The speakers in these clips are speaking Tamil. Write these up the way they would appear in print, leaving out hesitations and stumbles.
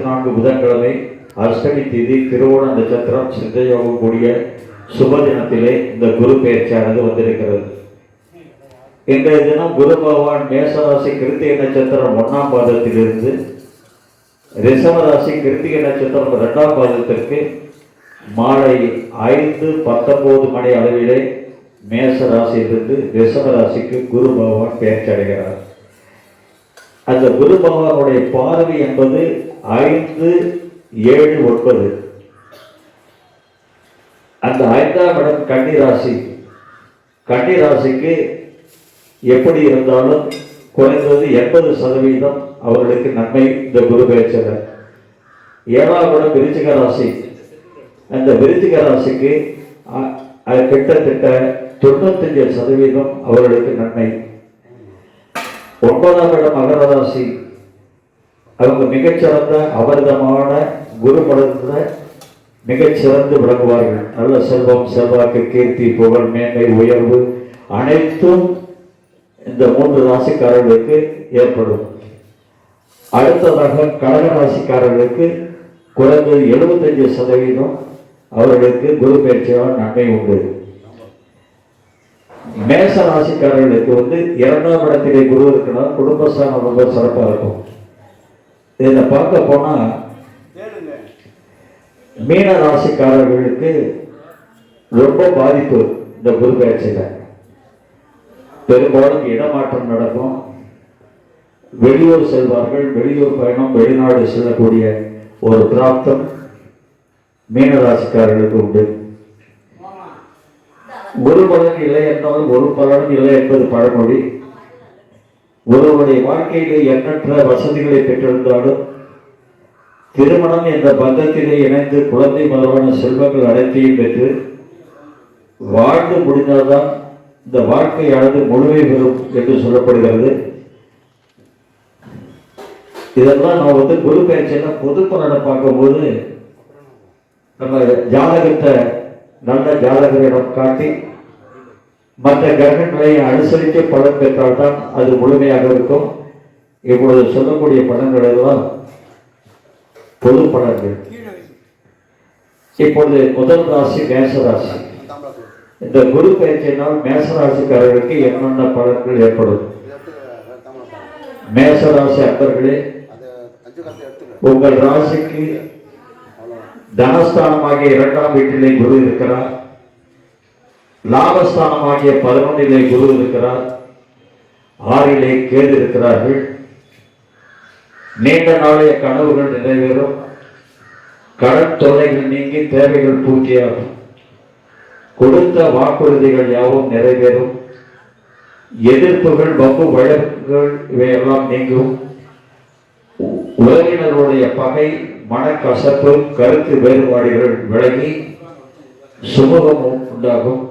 24 புதன்கிழமை அஷ்டமி தேதி திருவோண நட்சத்திரம் சித்தயோகம் கூடிய சுப தினத்திலே இந்த குரு பெயர்ச்சியானது வந்திருக்கிறது. இன்றைய தினம் குரு பகவான் மேசராசி கிருத்திகை நட்சத்திரம் 1ஆம் பாதத்திலிருந்து ரிஷபராசி கிருத்திகை நட்சத்திரம் 2ஆம் பாதத்திற்கு மாலை 5:19 மணி அளவிலே மேச ராசியிலிருந்து ரிஷப ராசிக்கு குரு பகவான் பெயர்ச்சி அடைகிறார். அந்த குரு பகவானுடைய பார்வை என்பது 5, 7, 9. அந்த 5ஆம் இடம் கன்னிராசி. கன்னிராசிக்கு எப்படி இருந்தாலும் குறைந்தது 80% அவர்களுக்கு நன்மை இந்த குரு பெயர்ச்சியில். 7ஆம் இடம் விருச்சிக ராசி. அந்த விருச்சிக ராசிக்கு கிட்டத்தட்ட 95% அவர்களுக்கு நன்மை. 9ஆம் இடம் மகர ராசி. அவங்க மிகச்சிறந்த அபரிதமான குரு பலத்தில் மிகச்சிறந்து விளங்குவார்கள். நல்ல செல்வம், செல்வாக்கு, கீர்த்தி, புகழ், மேன்மை, உயர்வு அனைத்தும் இந்த 3 ராசிக்காரர்களுக்கு ஏற்படும். அடுத்ததாக கடக ராசிக்காரர்களுக்கு குறைந்தது 75% அவர்களுக்கு குரு பெயர்ச்சியால் நன்மை உண்டு. மேச ராசிக்காரர்களுக்கு 2ஆம் இடத்திலே குரு இருக்கணும். குடும்பஸ்தானம் ரொம்ப சிறப்பாக இருக்கும். இதில் பார்க்க போனா மீன ராசிக்காரர்களுக்கு ரொம்ப பாதிப்பு. இந்த குரு பெயர்ச்சியில பெரும்பாலும் இடமாற்றம் நடக்கும். வெளியூர் செல்வார்கள். வெளியூர் பயணம், வெளிநாடு செல்லக்கூடிய ஒரு பிராப்தம் மீன ராசிக்காரர்களுக்கு உண்டு. ஒரு பலன் இல்லை என்றால் ஒரு பலனும் இல்லை என்பது பழமொழி. ஒருவருடைய வாழ்க்கையிலே எண்ணற்ற வசதிகளை பெற்றிருந்தாலும் திருமணம் என்ற பந்தத்திலே இணைந்து குழந்தை முதலான செல்வங்கள் அனைத்தையும் பெற்று வாழ்ந்து முடிந்தால்தான் இந்த வாழ்க்கையானது முழுமை பெறும் என்று சொல்லப்படுகிறது. இதெல்லாம் நான் குரு பெயர்ச்சியெல்லாம் பொது பலனை பார்க்கும்போது நம்ம ஜாதகத்தை நல்ல ஜாதகரிடம் காட்டி மற்ற கிரகங்களை அனுசரித்து பலன் பெற்றால்தான் அது முழுமையாக இருக்கும். இப்பொழுது சொல்லக்கூடிய பலன்கள் எல்லாம் பொது பலன்கள். இப்பொழுது முதல் ராசி மேசராசி. இந்த குரு பெயர்ச்சியினால் மேசராசிக்காரர்களுக்கு என்னென்ன பலன்கள் ஏற்படும்? மேசராசி அன்பர்களே, உங்கள் ராசிக்கு தனஸ்தானமாகிய 2ஆம் வீட்டிலே குரு இருக்கிறார். லாபஸ்தானமாகிய 11லே குரு இருக்கிறார். 6லே கேது இருக்கிறார்கள். நீண்ட நாளைய கனவுகள் நிறைவேறும். கடன் தொல்லைகள் நீங்கி தேவைகள் பூர்த்தியாகும். கொடுத்த வாக்குறுதிகள் யாவும் நிறைவேறும். எதிர்ப்புகள், வம்பு, வழக்குகள் இவையெல்லாம் நீங்கும். உறவினருடைய பகை, மனக்கசப்பு, கருத்து வேறுபாடுகள் விலகி சுமூகம் உண்டாகும்.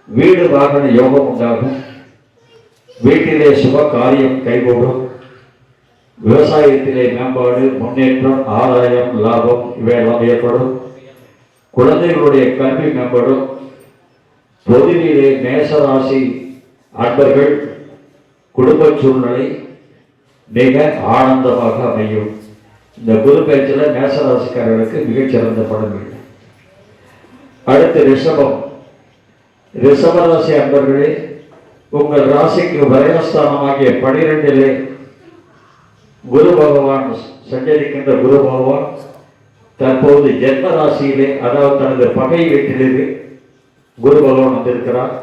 வீடு வாகன யோகம் உண்டாகும். வீட்டிலே சுப காரியம் கைகூடும். விவசாயத்திலே மேம்பாடு, முன்னேற்றம், ஆதாயம், லாபம் இவையெல்லாம் ஏற்படும். குழந்தைகளுடைய கல்வி மேம்படும். பொதுவிலே மேசராசி அன்பர்கள் குடும்ப சூழ்நிலை மிக ஆனந்தமாக அமையும். இந்த குரு பெயர்ச்சியில் மேசராசிக்காரர்களுக்கு மிகச்சிறந்த பலன்கள். அடுத்து ரிஷபம். ரிஷபராசி அன்பர்களே, உங்கள் ராசிக்கு வரையஸ்தானமாகிய 12லே குரு பகவான் சஞ்சரிக்கின்ற குரு பகவான் தற்போது ஜென்ம ராசியிலே, அதாவது தனது பகை வீட்டிலே குரு பகவான் வந்திருக்கிறார்.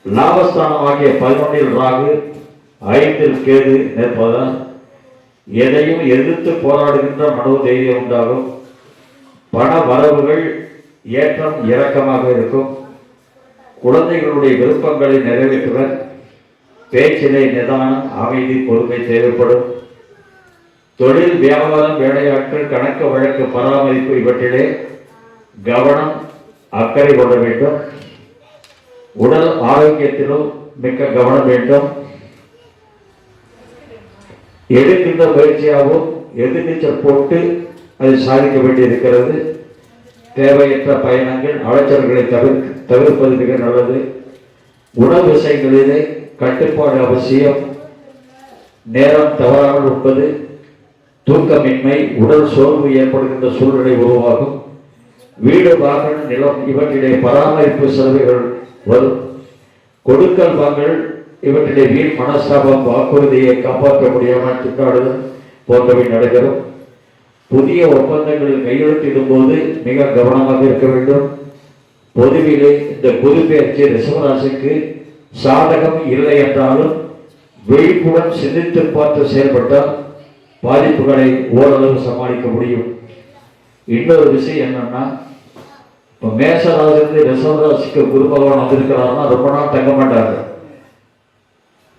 லாபஸ்தானமாகிய 11ல் ராகு, 5ல் கேது நிற்பதால் எதையும் எதிர்த்து போராடுகின்ற மனோதைரியம் உண்டாகும். பண வரவுகள் ஏற்றம் இறக்கமாக இருக்கும். குழந்தைகளுடைய விருப்பங்களை நிறைவேற்றுவர். பேச்சிலே நிதானம், அமைதி, பொறுமை தேவைப்படும். தொழில், வியாபாரம், வேலையாட்கள், கணக்கு வழக்கு பராமரிப்பு இவற்றிலே கவனம், அக்கறை கொள்ள வேண்டும். உடல் ஆரோக்கியத்திலும் மிக்க கவனம் வேண்டும். எடுக்கின்ற முயற்சியாகவும் எதிர்நீச்சல் போட்டு அதை சாதிக்க வேண்டியிருக்கிறது. தேவையற்ற பயணங்கள், அலைச்சல்களை தவிர்ப்பது மிக நல்லது. உணவு விஷயங்களிலே கட்டுப்பாடு அவசியம். நேரம் தவறாமல் உட்பது, தூக்கமின்மை, உடல் சோர்வு ஏற்படுகின்ற சூழ்நிலை உருவாகும். வீடு, வாகனம், நிலம் இவற்றிலே பராமரிப்பு செலவுகள் வரும். கொடுக்கல் வாங்கல் இவற்றிலே வீண் மனஸ்தாபம், வாக்குறுதியை காப்பாற்ற முடியாமல் திண்டாடுதல் போன்றவை நடைபெறும். புதிய ஒப்பந்தங்களில் கையெழுத்திடும் போது மிக கவனமாக இருக்க வேண்டும். பொதுவிலே இந்த குரு பெயர்ச்சி ரிஷபராசிக்கு சாதகம் இல்லை என்றாலும் விழிப்புடன் சிந்தித்து பார்த்து செயல்பட்டால் பாதிப்புகளை ஓரளவு சமாளிக்க முடியும். இன்னொரு விஷயம் என்னன்னா, இப்போ மேசராசிலிருந்து ரிஷபராசிக்கு குரு பகவான் வந்திருக்கிறாருன்னா ரொம்ப நாள் தங்க மாட்டாங்க.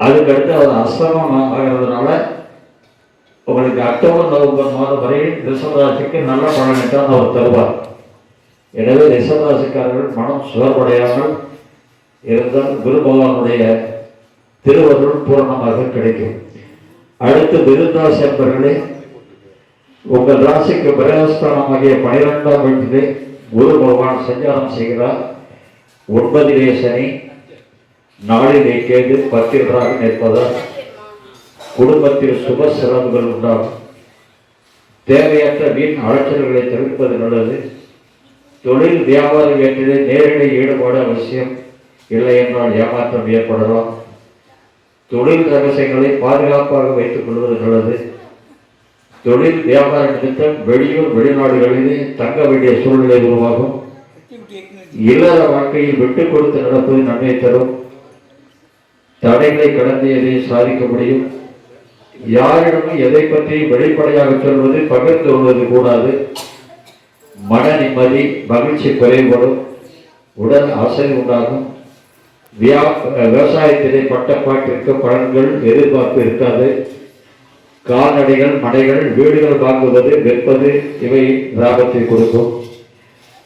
அதுக்கடுத்து அவர் அஸ்தமம் ஆகிறதுனால உங்களுக்கு அக்டோபர் நவம்பர் மாதம் வரையில் ரிஷபராசிக்கு நல்ல பலனை தான் அவர் தருவார். எனவே ரிஷபராசிக்காரர்கள் மனம் சுவர்வடையாமல் இருந்தால் குரு பகவானுடைய திருவருள் பூரணமாக கிடைக்கும். அடுத்து மிருகராசி என்பவர்களே, உங்கள் ராசிக்கு பிரகஸ்தானமாகிய 12ஆம் வீட்டிலே குரு பகவான் சஞ்சாரம் செய்கிறார். 9லே சனி, 4லே கேது, 10ஆக நிற்பதால் குடும்பத்தில் சுப செலவுகள் உண்டாகும். தேவையற்ற வீண் அலைச்சல்களை தவிர்ப்பது நல்லது. தொழில் வியாபார வேற்றிலே நேரடி ஈடுபாடு அவசியம், இல்லை என்றால் ஏமாற்றம் ஏற்படலாம். தொழில் ரகசியங்களை பாதுகாப்பாக வைத்துக் கொள்வது நல்லது. தொழில் வியாபார நிமித்தம் வெளியூர் வெளிநாடுகளிலே தங்க வேண்டிய சூழ்நிலை உருவாகும். இல்லற வாழ்க்கையில் விட்டுக் கொடுத்து நடப்பது நன்மை தரும். தடைகளை கடந்து எதை சாதிக்க முடியும். யாரிடமும் எதை பற்றி வெளிப்படையாக சொல்வது, பகிர்ந்து கொள்வது கூடாது. மன நிம்மதி, மகிழ்ச்சி குறைபடும். உடல் அசை உண்டாகும். விவசாயத்திலே பட்டப்பாட்டிற்கு பலன்கள் எதிர்பார்ப்பு இருக்காது. கால்நடைகள், மனைகள், வீடுகள் வாங்குவது, விற்பது இவை லாபத்தை கொடுக்கும்.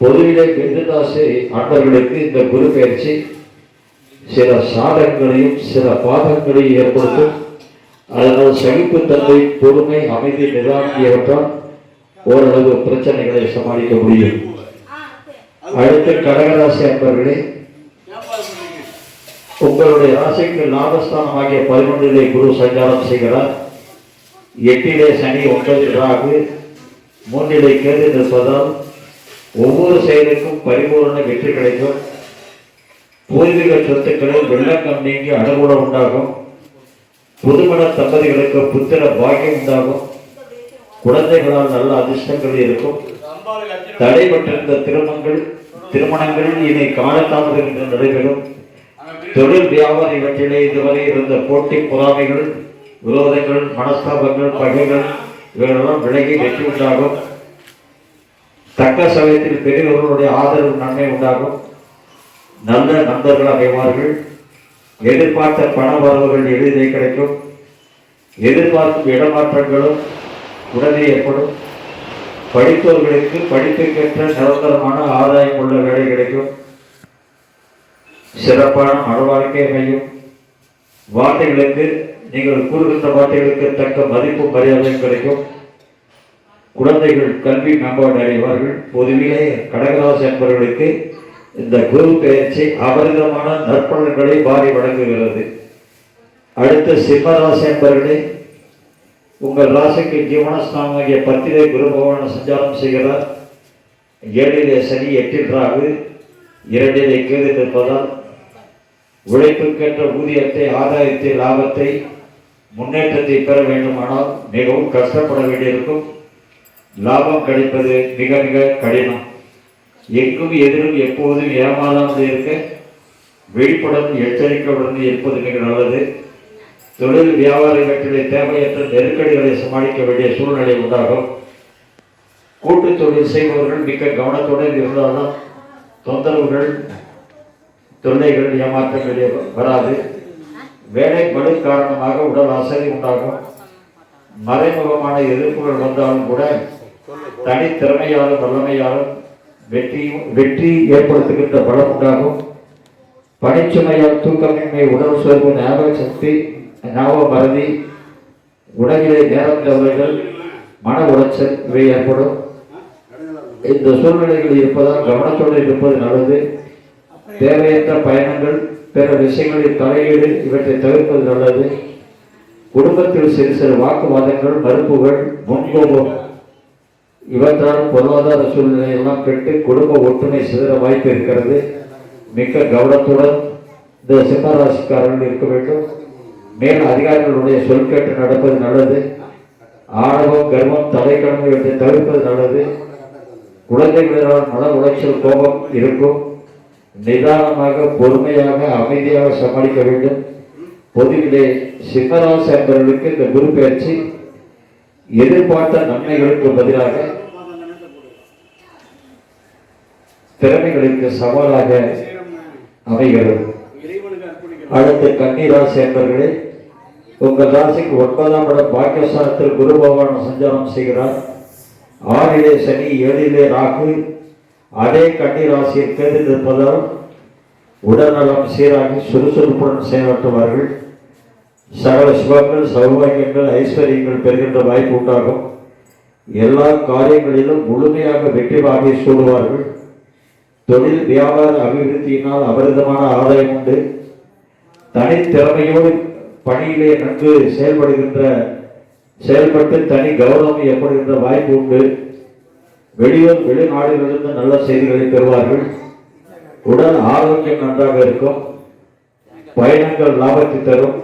பொதுவிலே மிருகராசி அன்பர்களுக்கு இந்த குரு பயிற்சி சில சாதகங்களையும் சில பாதங்களையும் ஏற்படுத்தும். அதனால் சகிப்புத்தன்மை, பொறுமை, அமைதி, நிதானியவற்றால் ஓரளவு பிரச்சனைகளை சமாளிக்க முடியும். அடுத்து கடகராசி அன்பர்களே, உங்களுடைய ராசிக்கு லாபஸ்தானம் ஆகிய 11லே குரு சஞ்சாரம் செய்கிறார். 8லே சனி, 9 ராகு, 3லே கேது நிற்பதால் ஒவ்வொரு செயலுக்கும் பரிபூர்ண வெற்றி கிடைக்கும். பூர்வீக சொத்துக்களில் வெள்ளக்கம் நீங்கி அனுகூலம் உண்டாகும். புதுமண தம்பதிகளுக்கு புத்திர பாக்கியம் உண்டாகும். குழந்தைகளால் நல்ல அதிர்ஷ்டங்கள் இருக்கும். தடைபட்டிருந்த திருமணங்கள் இனி காலத்தாமதம் என்று நடைபெறும். தொழில் வியாபார இவற்றிலே இதுவரை இருந்த போட்டி, பொறாமைகள், விரோதங்கள், மனஸ்தாபங்கள், பகைகள் இவைகளெல்லாம் விலகி வெற்றி உண்டாகும். தக்க சமயத்தில் பெரியவர்களுடைய ஆதரவு நன்மை உண்டாகும். நல்ல நண்பர்கள் அமைவார்கள். எதிர்பார்த்த பண வரவுகள் எளிதே கிடைக்கும். எதிர்பார்க்கும் இடமாற்றங்களும் உடனே ஏற்படும். படித்தவர்களுக்கு படிப்புக்கேற்ற நிரந்தரமான ஆதாயம் உள்ள வேலை கிடைக்கும். சிறப்பான மனவாழ்க்கை அமையும். வார்த்தைகளுக்கு, நீங்கள் கூறுகின்ற வார்த்தைகளுக்கு தக்க மதிப்பு மரியாதையும் கிடைக்கும். குழந்தைகள் கல்வி மேம்பாடு அடைவார்கள். பொதுவிலே கடகராசி என்பவர்களுக்கு இந்த குரு பெயர்ச்சி அபரிதமான நற்பலன்களை வாரி வழங்குகிறது. அடுத்து சிம்மராசி என்பவர்களே, உங்கள் ராசிக்கு ஜீவனஸ்தானமாகிய 10லே குரு பகவான் சஞ்சாரம் செய்கிறார். 7லே சனி, 8ல் ராகு, 2லே கேது நிற்பதால் உழைப்புக்கேற்ற ஊதியத்தை, ஆதாயத்தை, லாபத்தை, முன்னேற்றத்தை பெற வேண்டுமானால் மிகவும் கஷ்டப்பட வேண்டியிருக்கும். லாபம் கிடைப்பது மிக மிக கடினம். எங்கும் எதிரும் எப்போதும் ஏமாறாமல் இருக்க விழிப்புடன் எச்சரிக்கையுடன் இருப்பது மிக நல்லது. தொழில் வியாபார இவற்றிலே தேவையற்ற நெருக்கடிகளை சமாளிக்க வேண்டிய சூழ்நிலை உண்டாகும். கூட்டு தொழில் செய்பவர்கள் மிக கவனத்துடன் இருந்தாலும் தொந்தரவுகள், தொல்லைகள், ஏமாற்றங்கள் வராது. வேலை பளு காரணமாக உடல் அசதி உண்டாகும். மறைமுகமான எதிர்ப்புகள் வந்தாலும் கூட தனித்திறமையாலும் வல்லமையாலும் வெற்றி ஏற்படுத்துகின்ற பலம் உண்டாகும். பணிச்சுமையால் தூக்கமின்மை, உடல் சோர்வு, ஞாபக சக்தி, ஞாபக மறதி, உடலிலே நேரம் தவறுகள், மன உளைச்சல் இவை ஏற்படும். இந்த சூழ்நிலைகள் இருப்பதால் கவனத்தோடு இருப்பது நல்லது. தேவையற்ற பயணங்கள், பிற விஷயங்களில் தலையீடு இவற்றை தவிர்ப்பது நல்லது. குடும்பத்தில் சிறு சிறு வாக்குவாதங்கள், மறுப்புகள், முன்கோபம் இவற்றால் பொருளாதார சூழ்நிலையெல்லாம் கெட்டு குடும்ப ஒற்றுமை சிதற வாய்ப்பு இருக்கிறது. மிக்க கவனத்துடன் இந்த சிம்மராசிக்காரர்கள் இருக்க வேண்டும். மேல் அதிகாரிகளுடைய சொல் கேட்டு நடப்பது நல்லது. ஆணவம், கர்வம், தலைக்கணம் இவற்றை தவிர்ப்பது நல்லது. குழந்தைகளினால் மன உளைச்சல், கோபம் இருக்கும். நிதானமாக, பொறுமையாக, அமைதியாக சமாளிக்க வேண்டும். பொதுவிலே சிம்மராசி என்பவர்களுக்கு இந்த குரு பயிற்சி எதிர்பார்த்த நன்மைகளுக்கு பதிலாக திறமைகளுக்கு சவாலாக அமைகிறது. அடுத்து கன்னிராசி என்பவர்களே, உங்கள் ராசிக்கு 9ஆம் இடம் பாக்கியஸ்தானத்தில் குரு பகவான் சஞ்சாரம் செய்கிறார். 6லே சனி, 7லே ராகு, அதே கன்னிராசியில் கேது இருப்பதால் உடல்நலம் சீராகி சுறுசுறுப்புடன் செயலாற்றுவார்கள். சகல சுபங்கள், சௌபாகியங்கள், ஐஸ்வர்யங்கள் பெறுகின்ற வாய்ப்பு உண்டாகும். எல்லா காரியங்களிலும் முழுமையாக வெற்றி வாகை சூடுவார்கள். தொழில் வியாபார அபிவிருத்தியினால் அபரிதமான ஆதாயம் உண்டு. தனித்திறமையோடு பணியிலே நன்கு செயல்பட்டு தனி கௌரவம் ஏற்படுகின்ற வாய்ப்பு உண்டு. வெளிநாடுகளிலிருந்து நல்ல செய்திகளை பெறுவார்கள். உடல் ஆரோக்கியம் நன்றாக இருக்கும். பயணங்கள் லாபத்தை தரும்.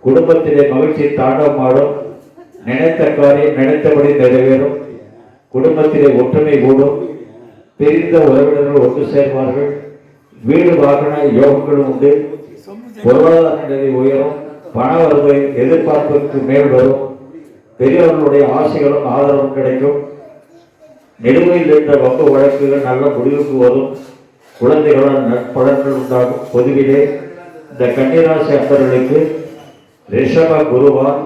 குடும்பத்திலே மகிழ்ச்சி தாண்டவமாடும். நினைத்த காரியம் நினைத்தபடி நிறைவேறும். குடும்பத்திலே ஒற்றுமை கூடும். பிரிந்த உறவினர்கள் ஒன்று சேர்வார்கள். வீடு வாகன யோகங்களும் உண்டு. பொருளாதார நிலை உயரும். பண வருகை எதிர்பார்ப்புக்கு மேல் வரும். பெரியவர்களுடைய ஆசைகளும் ஆதரவும் கிடைக்கும். நிலுவையில் இருந்த வம்பு வழக்குகள் நல்ல முடிவுக்கு வரும். குழந்தைகளால் நற்பலன்கள் உண்டாகும். பொதுவிலே இந்த கன்னிராசி அன்பர்களுக்கு ரிஷப குருவான்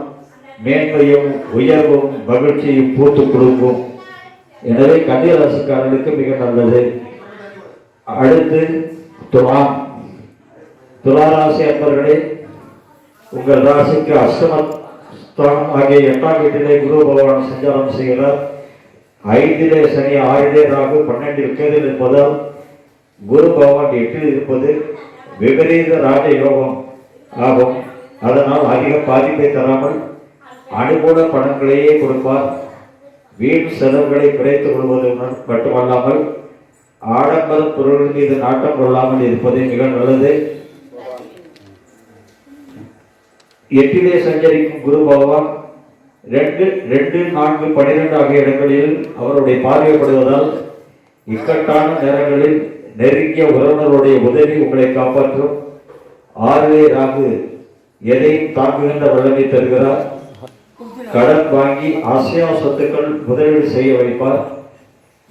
மேன்மையும் உயர்வும் மகிழ்ச்சியும் பூத்து கொடுக்கும். எனவே கன்னிராசிக்காரர்களுக்கு மிக நல்லது. அடுத்து துளாராசி அன்பர்களே, உங்கள் ராசிக்கு அஷ்டமஸ்தானம் ஆகிய 8ஆம் வீட்டிலே குரு பகவான் சஞ்சாரம் செய்கிறார். 5லே சனி, 6லே ராகு, 12ல் கேது இருப்பதால் குரு பகவான் 8ல் இருப்பது விபரீத ராஜ யோகம் ஆகும். அதனால் அதிக பாதிப்பை தராமல் அனுகூல பணங்களையே கொடுப்பார். வீண் செலவுகளை குறைத்துக் கொள்வது மட்டுமல்லாமல் ஆடம்பர பொருள்கள் மீது நாட்டம் கொள்ளாமல் இருப்பது மிக நல்லது. 8லே சஞ்சரிக்கும் குரு பகவான் 2, 4, 12 ஆகிய இடங்களில் அவருடைய பார்வைப்படுவதால் இக்கட்டான நேரங்களில் நெருங்கிய உறவினருடைய உதவி உங்களை காப்பாற்றும். 6லே ராகு எதையும் தாக்குகின்ற வல்லமை தருகிறார். கடன் வாங்கி ஆசையா சொத்துக்கள் முதலீடு செய்ய வைப்பார்.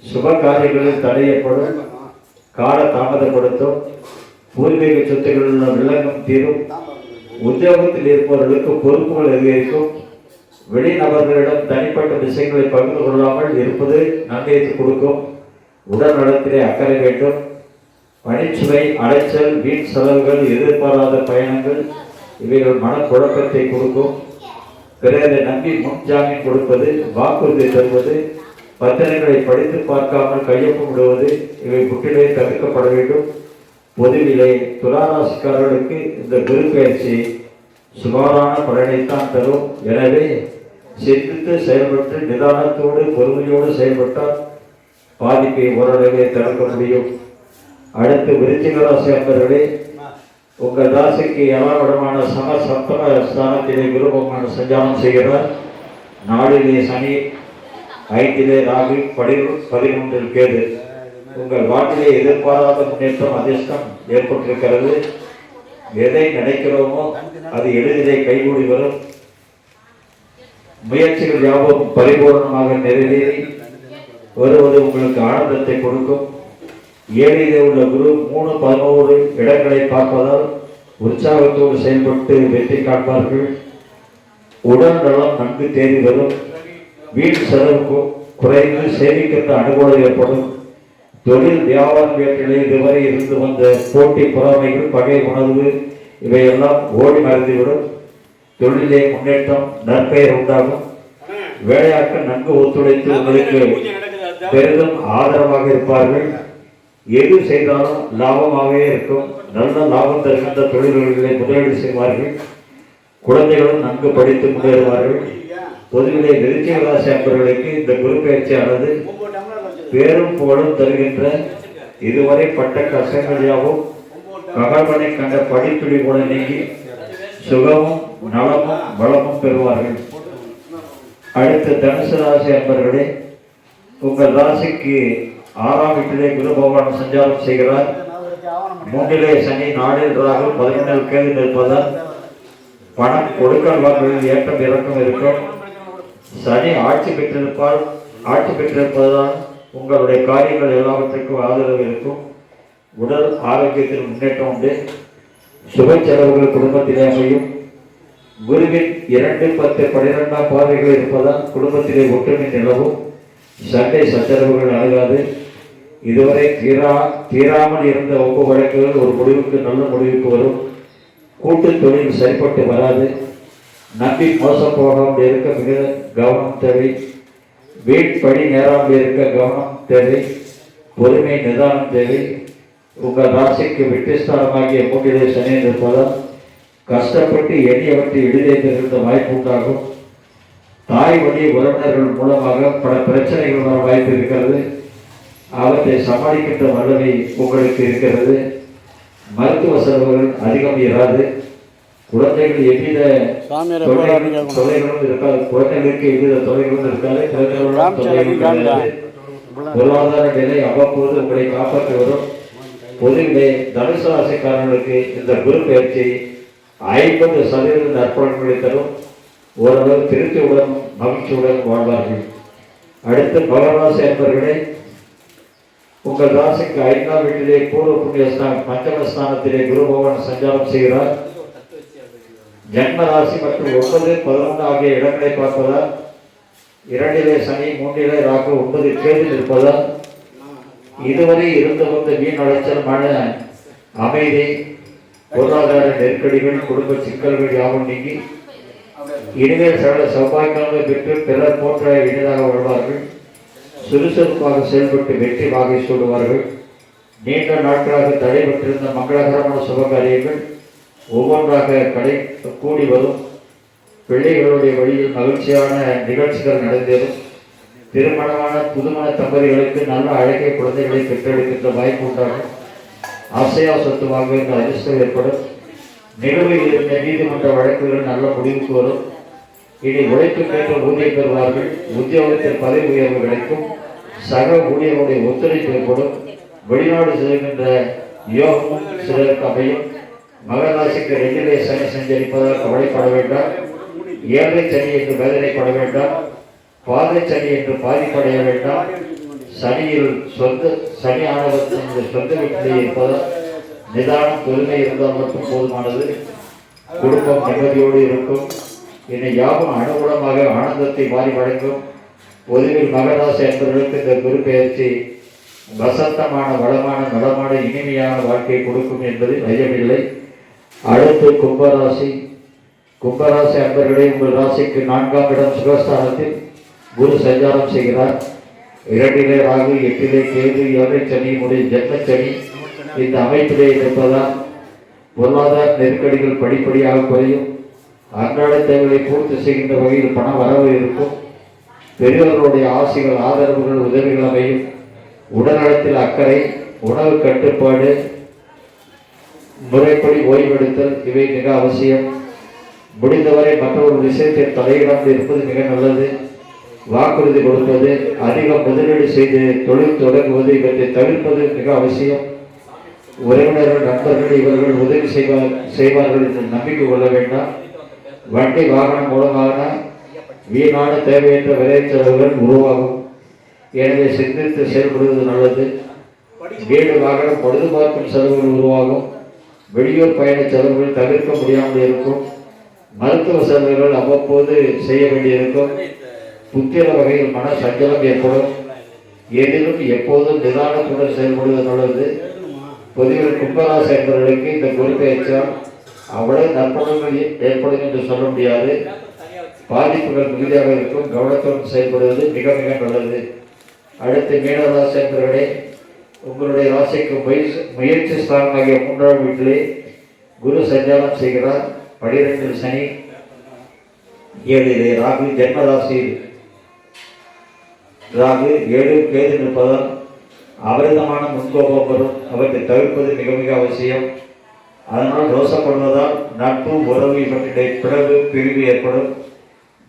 சுப காரியங்களில் தடை ஏற்படும். கால தாமதப்படுத்தும். பூர்வீக சொத்துக்களில் வில்லங்கம் தீரும். உத்தியோகத்தில் இருப்பவர்களுக்கு பொறுப்புகள் அதிகரிக்கும். வெளிநபர்களிடம் தனிப்பட்ட விஷயங்களை பகிர்ந்து கொள்ளாமல் இருப்பது நன்மையை கொடுக்கும். உடல் நலத்திலே அக்கறை வேண்டும். பணிச்சுமை, அலைச்சல், வீண் செலவுகள், எதிர்பாராத பயணங்கள் இவைகள் மனக்குழப்பத்தை கொடுக்கும். பிறரை நம்பி முன்ஜாமீன் கொடுப்பது, வாக்குறுதி தருவது, பத்திரங்களை படித்து பார்க்காமல் கையொப்பமிடுவது இவை முற்றிலே தவிர்க்கப்பட வேண்டும். பொதுவிலே துளாராசிக்காரர்களுக்கு இந்த குரு பயிற்சி சுமாரான பலனைத்தான் தரும். எனவே சிந்தித்து செயல்பட்டு நிதானத்தோடு பொறுமையோடு செயல்பட்டால் பாதிப்பை ஓரளவே தடுக்க முடியும். அடுத்து விருச்சிக ராசி அன்பர்களே, உங்கள் ராசிக்கு 7ஆம் இடமான சப்தம ஸ்தானத்திலே குரு பகவான் சஞ்சாரம் செய்கிறார். 4லே சனி, 5லே ராகு, 11ல் கேது. உங்கள் வாழ்க்கையிலே எதிர்பாராத முன்னேற்றம், அதிர்ஷ்டம் ஏற்பட்டிருக்கிறது. எதை நினைக்கிறோமோ அது எளிதிலே கைகூடி வரும். முயற்சிகள் யாவும் பரிபூர்ணமாக நிறைவேறி வருவது உங்களுக்கு ஆனந்தத்தை கொடுக்கும். 7லே உள்ள குரு 3, 11 இடங்களை பார்ப்பதால் உற்சாகத்தோடு செயல்பட்டு வெற்றி காண்பார்கள். உடல் நலம் நன்கு தேறி வரும். வீண் செலவு குறைந்து சேமிக்கின்ற அனுகூலம் ஏற்படும். தொழில் வியாபார வேட்டிலே இதுவரை இருந்து வந்த போட்டி, பொறாமைகள், பகை உணர்வு இவையெல்லாம் ஓடி மறைந்துவிடும். தொழிலே முன்னேற்றம், நற்பெயர் உண்டாகும். வேலையாட்கள் நன்கு ஒத்துழைத்து உங்களுக்கு பெரிதும் ஆதரவாக இருப்பார்கள். எது செய்தாலும் லாபமாகவே இருக்கும். நல்ல லாபம் தருகின்ற தொழில்களிலே முதலீடு செய்வார்கள். குழந்தைகளும் நன்கு படித்து முன்னேறுவார்கள். பொதுவிலே விருச்சிக ராசி அன்பர்களுக்கு இந்த குரு பயிற்சியானது பேரும் புகழும் தருகின்ற இதுவரை பட்ட கஷ்டங்கள் யாவும் ககல்வனை கண்ட படிப்பிடி கூட நீங்கி சுகமும் நலமும் வளமும் பெறுவார்கள். அடுத்த தனுசு ராசி அன்பர்களே, உங்கள் ராசிக்கு 6ஆம் வீட்டிலே குரு பகவான் சஞ்சாரம் செய்கிறார். 3லே சனி, 4ல் ராகு, 11ல் கேது நிற்பதால் பணம் கொடுக்கல் வாங்கலில் ஏற்றம் இறக்கம் இருக்கும். சனி ஆட்சி பெற்றிருப்பதால் உங்களுடைய காரியங்கள் எல்லாவற்றுக்கும் ஆதரவு இருக்கும். உடல் ஆரோக்கியத்தில் முன்னேற்றம் உண்டு. சுப செலவுகள் குடும்பத்திலே அமையும். குருவின் 2, 10, 12ஆம் பார்வைகள் இருப்பதால் குடும்பத்திலே ஒற்றுமை நிலவும். சண்டை சச்சரவுகள் அணுகாது. இதுவரை தீராமல் இருந்த ஒப்பு வழக்குகள் ஒரு முடிவுக்கு நல்ல முடிவுக்கு வரும். கூட்டு தொழில் சரிப்பட்டு வராது. நம்பி மோசம் போகாமல் இருக்க மிக கவனம் தேவை. வீட்படி நேராமல் இருக்க கவனம் தேவை. பொறுமை நிதானம் தேவை. உங்கள் ராசிக்கு வெற்றிஸ்தானமாகிய 3லே சனி இருப்பதால் கஷ்டப்பட்டு எண்ணியவற்றை எளிதே தெரிந்த வாய்ப்பு உண்டாகும். தாய் வழி உறவினர்கள் மூலமாக பல பிரச்சனைகள் வர வாய்ப்பு இருக்கிறது. அவற்றை சமாளிக்கின்ற வல்லமை உங்களுக்கு இருக்கிறது. மருத்துவ செலவுகள் அதிகம் இராது. குழந்தைகள் எவ்வித தொலைகளும் இருக்காது. குழந்தைகளுக்கு எவ்வித தொலைகளும் இருக்காது. பொருளாதார நிலை அவ்வப்போது உங்களை காப்பாற்றி வரும். பொதுவிலே தனுசு ராசிக்காரர்களுக்கு இந்த குரு பயிற்சி 50% நற்பலன்களை தரும். ஓரளவு திருப்தியுடன் மகிழ்ச்சியுடன் வாழ்வார்கள். அடுத்து மகராசி என்பவர்களே, உங்கள் ராசிக்கு 5ஆம் வீட்டிலே பூர்வ புண்ணியஸ்தானம் பஞ்சமஸ்தானத்திலே குரு பகவான் சஞ்சாரம் செய்கிறார். ஜன்ம ராசி மற்றும் 9, 11 ஆகிய இடங்களை பார்ப்பதால் 2லே சனி, 3லே ராகு, 9 கேது இருப்பதால் இதுவரை இருந்து வந்த வீண் அலைச்சலமான அமைதி, பொருளாதார நெருக்கடிகள், குடும்ப சிக்கல்கள் யாவும் நீங்கி இனிமேல் சகல சௌபாகியங்களை பெற்று பிறர் போன்ற இனிதாக வாழ்வார்கள். சுறுசுறுப்பாக செயல்பட்டு வெற்றி வாகை சூடுவார்கள். நீண்ட நாட்களாக தடைபட்டிருந்த மங்களகரமான சுபகாரியங்கள் ஒவ்வொன்றாக கூடி வரும். பிள்ளைகளுடைய வழியில் மகிழ்ச்சியான நிகழ்ச்சிகள் நடந்தேறும். திருமணமான புதுமண தம்பதிகளுக்கு நல்ல அழகிய குழந்தைகளை பெற்றெடுக்கின்ற வாய்ப்பு உண்டாகும். ஆசையா சொத்து வாங்குகின்ற அதிர்ஷ்டம் ஏற்படும். நிலுவையில் இருந்த நீதிமன்ற வழக்குகள் நல்ல முடிவுக்கு வரும். இனி உழைப்புக்கேற்ற ஊதியம் பெறுவார்கள். உத்தியோகத்தில் பதவி உயர்வு கிடைக்கும். சக ஊழியர்களுடைய ஒத்துழைப்பு ஏற்படும். வெளிநாடு செல்கின்ற யோகமும் சிலருக்கு அமையும். மகராசிக்கு 2லே சனி சஞ்சரிப்பதால் கவலைப்பட வேண்டாம். 7 சனி என்று வேதனைப்பட வேண்டாம். பாதை சனி என்று பாதிப்படைய வேண்டாம். சனியில் சனி ஆனவர் சொந்த வீட்டிலே இருப்பதால் நிதானம் பொறுமை இருந்தால் மட்டும் போதுமானது. குடும்பம் நிம்மதியோடு இருக்கும். என்னை யாவும் அனுகூலமாக ஆனந்தத்தை மாறி வழங்கும். பொதுவில் மகராசி என்பவர்களுக்கு இந்த குரு பெயர்ச்சி வசந்தமான, வளமான, நலமான, இனிமையான வாழ்க்கையை கொடுக்கும் என்பதில் ஐயமில்லை. அடுத்து கும்பராசி. கும்பராசி அன்பர்களே, உங்கள் ராசிக்கு 4ஆம் இடம் சுகஸ்தானத்தில் குரு சஞ்சாரம் செய்கிறார். 2லே ராகு, 8லே கேது, 7 சனி, ஜென்மச்சனி இந்த அமைப்பிலே இருப்பதால் பொருளாதார நெருக்கடிகள் படிப்படியாக குறையும். அன்றாட தேவைகளை பூர்த்தி செய்கின்ற வகையில் பண வரவு இருக்கும். பெரியவர்களுடைய ஆசைகள், ஆதரவுகள், உதவிகள் அமையும். உடல்நலத்தில் அக்கறை, உணவு கட்டுப்பாடு, முறைப்படி ஓய்வெடுத்தல் இவை மிக அவசியம். முடிந்தவரை மற்றொரு விஷயத்தில் தலையிடாமல் இருப்பது மிக நல்லது. வாக்குறுதி கொடுப்பது, அதிக முதலீடு செய்து தொழில் தொடங்குவது இவற்றை தவிர்ப்பது மிக அவசியம். உறவினர்கள், நண்பர்கள் இவர்கள் உதவி செய்வார்கள் என்று நம்பிக்கை கொள்ள வேண்டாம். வண்டி வாகனம் மூலமான வீணான தேவையற்ற விலை செலவுகள் உருவாகும். எனவே சிந்தித்து செயல்படுவது நல்லது. வீடு வாகனம் பொழுதுபார்க்கும் செலவுகள் உருவாகும். வெளியூர் பயண செலவுகள் தவிர்க்க முடியாமல் இருக்கும். மருத்துவ செலவுகள் அவ்வப்போது செய்ய வேண்டியிருக்கும். புத்திர வகையில் மன சஞ்சலம் ஏற்படும். எதிலும் எப்போதும் நிதானத்துடன் செயல்படுவது நல்லது. பொதுவில் கும்பராசி என்பவர்களுக்கு இந்த குரு பெயர்ச்சியால் அவ்வளவு நற்பலன்கள் ஏற்படும் என்று சொல்ல முடியாது. பாதிப்புகள் மிகுதியாக இருக்கும். கவனத்துடன் செயல்படுவது மிக மிக நல்லது. அடுத்து மீனராசி என்பவர்களே, உங்களுடைய ராசிக்கு முயற்சி ஸ்தானமாகிய 3ஆம் வீட்டிலே குரு சஞ்சாரம் செய்கிறார். 12ல் சனி, ஏழிலே ராகு ஜென்மராசியில் ராகு 7 கேது நிற்பதால் அபரிதமான முன்கோபம் வரும். அவற்றை தவிர்ப்பது மிக மிக அவசியம். அதனால் ரோசப்படுவதால் நட்பு உறவு இவற்றிலே பிளவு பிரிவு ஏற்படும்.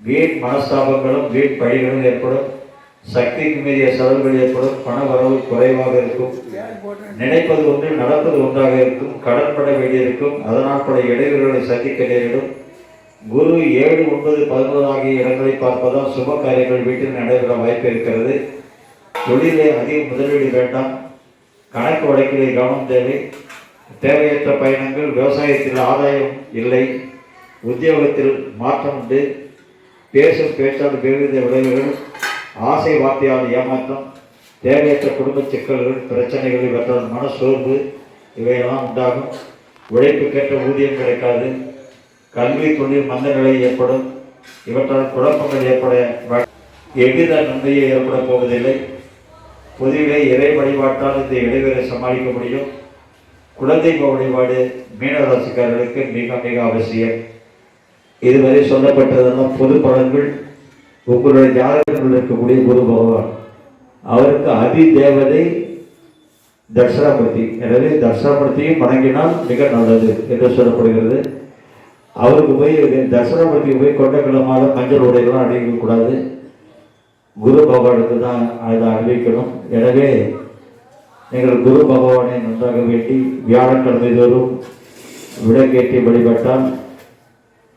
வீண் மனஸ்தாபங்களும் வீண் பழிகளும் ஏற்படும். சக்திக்கு மீறிய செலவுகள் ஏற்படும். பண வரவு குறைவாக இருக்கும். நினைப்பது ஒன்று நடப்பது ஒன்றாக இருக்கும். கடன்பட வேண்டியிருக்கும். அதனால் பல இடையூறுகளை சந்திக்க நேரிடும். குரு 7, 9, 11 ஆகிய இடங்களை பார்ப்பதால் சுப காரியங்கள் வீட்டில் நடைபெற வாய்ப்பு இருக்கிறது. தொழிலே அதிக முதலீடு வேண்டாம். கணக்கு வழக்கிலே கவனம் தேவை. தேவையற்ற பயணங்கள். விவசாயத்தில் ஆதாயம் இல்லை. உத்தியோகத்தில் மாற்றம் உண்டு. பேசும் பேச்சால் விவித விளைவுகள். ஆசை வார்த்தையால் ஏமாற்றம். தேவையற்ற குடும்ப சிக்கல்கள் பிரச்சனைகள் இவற்றால் மன சோர்வு இவையெல்லாம் உண்டாகும். உழைப்புக்கேற்ற ஊதியம் கிடைக்காது. கல்வி தொழில் மந்த நிலை ஏற்படும். இவற்றால் குழப்பங்கள் ஏற்பட எவ்வித நன்மையை ஏற்பட போவதில்லை. பொதுவிலே இறை வழிபாட்டால் இந்த இடைவெளி சமாளிக்க முடியும். குழந்தை வழிபாடு மீனராசிக்காரர்களுக்கு மிக மிக அவசியம். இதுவரை சொல்லப்பட்டதெல்லாம் பொது பலன்கள். உங்களுடைய ஜாதகத்தில் இருக்கக்கூடிய குரு பகவான் அவருக்கு அதி தேவதை தட்சிணாமூர்த்தி. எனவே தட்சிணாமூர்த்தியும் வணங்கினால் மிக நல்லது என்று சொல்லப்படுகிறது. அவருக்கு போய் தட்சிணாமூர்த்திக்கு போய் கொண்டக்கிழமாக மஞ்சள் உடையெல்லாம் அணிவிக்கக்கூடாது. குரு பகவானுக்கு தான் அதை அணிவிக்கணும். எனவே நீங்கள் குரு பகவானை நன்றாக வேண்டி வியாழக்கிழமை தோறும் விளக்கேற்றி வழிபட்டால்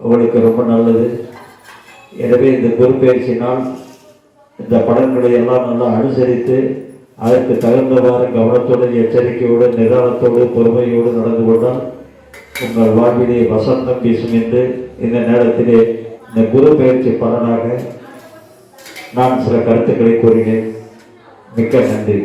உங்களுக்கு ரொம்ப நல்லது. எனவே இந்த குரு பயிற்சியினால் இந்த படங்களை எல்லாம் நல்லா அனுசரித்து அதற்கு தகுந்தவாறு கவனத்தோடு எச்சரிக்கையோடு நிதானத்தோடு பொறுமையோடு நடந்து கொண்டால் உங்கள் வாழ்விலே வசந்தம் வீசும் என்று இந்த நேரத்திலே இந்த குரு பயிற்சி பலனாக நான் சில கருத்துக்களை கூறினேன். மிக்க நன்றி.